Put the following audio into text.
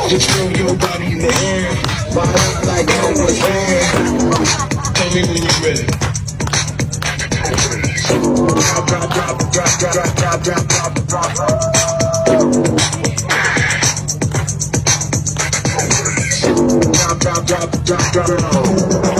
Just throw your body in the air, fire up like no one's there. Tell me when you're ready. Drop, drop, drop, drop, drop, drop, drop, drop, drop, drop. Drop, drop, drop, drop, drop, drop.